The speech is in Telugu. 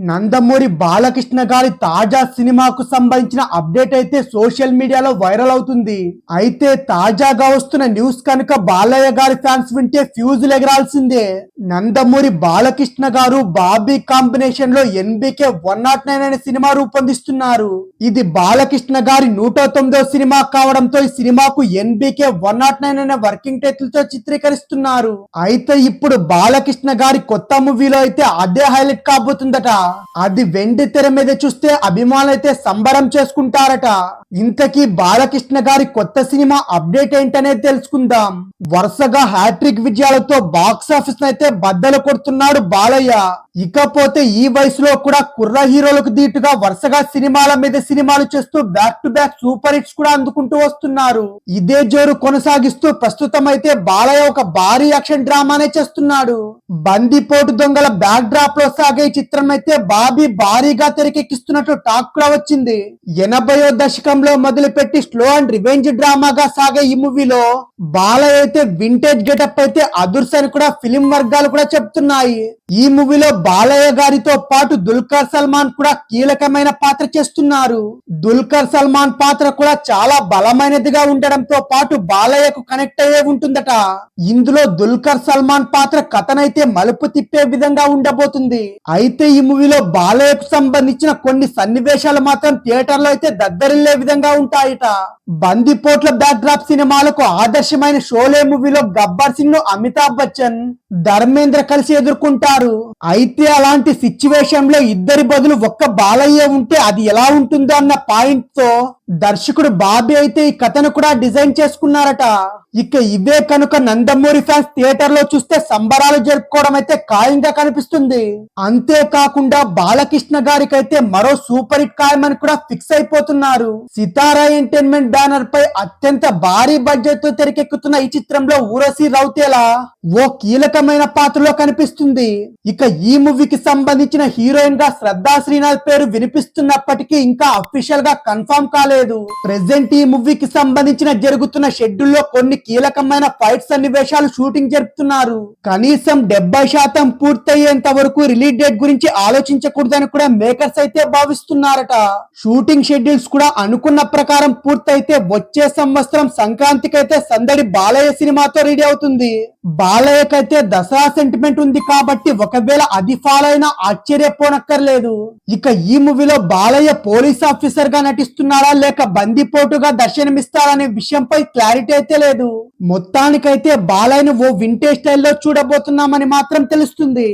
నందమూరి బాలకృష్ణ గారి తాజా సినిమాకు సంబంధించిన అప్డేట్ అయితే సోషల్ మీడియాలో వైరల్ అవుతుంది. అయితే తాజాగా వస్తున్న న్యూస్ కనుక బాలయ్య గారి ఫ్యాన్స్ వింటే ఫ్యూజులు ఎగరాల్సిందే. నందమూరి బాలకృష్ణ గారు బాబీ కాంబినేషన్ లో ఎన్బికే 109 అనే సినిమా రూపొందిస్తున్నారు. ఇది బాలకృష్ణ గారి 109వ సినిమా కావడంతో ఈ సినిమాకు ఎన్బికే 109 అనే వర్కింగ్ టైటిల్ తో చిత్రీకరిస్తున్నారు. అయితే ఇప్పుడు బాలకృష్ణ గారి కొత్త మూవీలో అయితే అదే హైలైట్ కాబోతుందట. అది వెండి తెర మీద చూస్తే అభిమానులు అయితే సంబరం చేసుకుంటారట. ఇంతకీ బాలకృష్ణ గారి కొత్త సినిమా అప్డేట్ ఏంటనేది తెలుసుకుందాం. వరుసగా హ్యాట్రిక్ విజయాలతో బాక్స్ ఆఫీస్ అయితే బద్దలు కొడుతున్నాడు బాలయ్య. ఇకపోతే ఈ వయసులో కూడా కుర్ర హీరోలకు దీటుగా వరుసగా సినిమాల మీద సినిమాలు చేస్తూ back to back super hits కూడా అందుకుంటూ వస్తున్నారు. ఇదే జోరు కొనసాగిస్తూ ప్రస్తుతం అయితే బాలయ్య ఒక భారీ యాక్షన్ డ్రామానే చేస్తున్నాడు. బందిపోటు దొంగల బ్యాక్ డ్రాప్ లో సాగే ఈ చిత్రం అయితే బాబీ భారీగా తెరకెక్కిస్తున్నట్లు టాక్ కూడా వచ్చింది. 80వ దశకంలో మొదలుపెట్టి స్లో అండ్ రివెంజ్ డ్రామాగా సాగే ఈ మూవీలో బాలయ్య అయితే వింటేజ్ గెటప్ అయితే అదుర్స్ అని కూడా ఫిలిం వర్గాలు కూడా చెప్తున్నాయి. ఈ మూవీలో బాలయ్య గారితో పాటు దుల్కర్ సల్మాన్ కూడా కీలకమైన పాత్ర చేస్తున్నారు. దుల్కర్ సల్మాన్ పాత్ర కూడా చాలా బలమైనదిగా ఉండడంతో పాటు బాలయ్యకు కనెక్ట్ అయ్యే ఉంటుందట. ఇందులో దుల్కర్ సల్మాన్ పాత్ర కథనైతే మలుపు తిప్పే విధంగా ఉండబోతుంది. అయితే ఈ మూవీలో బాలయ్యకు సంబంధించిన కొన్ని సన్నివేశాలు మాత్రం థియేటర్ లో అయితే దద్దరిల్లే విధంగా ఉంటాయట. బందిపోట్ల బ్యాక్ డ్రాప్ సినిమాలకు ఆదర్శమైన షోలే మూవీలో గబ్బర్ సింగ్ ను అమితాబ్ బచ్చన్, ధర్మేంద్ర కలిసి ఎదుర్కొంటారు. అయితే అలాంటి సిచ్యువేషన్ లో ఇద్దరి బదులు ఒక్క బాలయ్య ఉంటే అది ఎలా ఉంటుందో అన్న పాయింట్ తో దర్శకుడు బాబీ అయితే ఈ కథను కూడా డిజైన్ చేసుకున్నారట. ఇక ఇవే కనుక నందమూరి ఫ్యాన్స్ థియేటర్ లో చూస్తే సంబరాలు జరుపుకోవడం అయితే ఖాయంగా కనిపిస్తుంది. అంతేకాకుండా బాలకృష్ణ గారికి అయితే మరో సూపర్ హిట్ ఖాయమని కూడా ఫిక్స్ అయిపోతున్నారు. సితారా ఎంటర్టైన్మెంట్ బ్యానర్ పై అత్యంత భారీ బడ్జెట్ తో తెరకెక్కుతున్న ఈ చిత్రంలో ఊర్వశి రౌతేలా ఓ కీలకమైన పాత్రలో కనిపిస్తుంది. ఇక ఈ మూవీకి సంబంధించిన హీరోయిన్ గా శ్రద్ధా శ్రీనాథ్ పేరు వినిపిస్తున్నప్పటికీ ఇంకా అఫీషియల్ గా కన్ఫర్మ్ కాలేదు. ప్రెసెంట్ ఈ మూవీకి సంబంధించిన జరుగుతున్న షెడ్యూల్ లో కొన్ని కీలకమైన ఫైట్ సన్నివేశాలు షూటింగ్ జరుపుతున్నారు. కనీసం 70% పూర్తయ్యేంత వరకు రిలీజ్ డేట్ గురించి ఆలోచించకూడదని కూడా మేకర్స్ అయితే భావిస్తున్నారట. షూటింగ్ షెడ్యూల్స్ కూడా అనుకున్న ప్రకారం పూర్తయితే వచ్చే సంవత్సరం సంక్రాంతికి అయితే సందడి బాలయ్య సినిమాతో రెడీ అవుతుంది. బాలయ్యకైతే దసరా సెంటిమెంట్ ఉంది కాబట్టి ఒకవేళ అది ఫాలో అయినా ఆశ్చర్యపోనక్కర్లేదు. ఇక ఈ మూవీలో బాలయ్య పోలీస్ ఆఫీసర్ గా నటిస్తున్నాడా లేక బందిపోటుగా దర్శనమిస్తాడనే విషయంపై క్లారిటీ అయితే లేదు. మొత్తానికైతే బాలయ్యను ఓ వింటేజ్ స్టైల్లో చూడబోతున్నామని మాత్రం తెలుస్తుంది.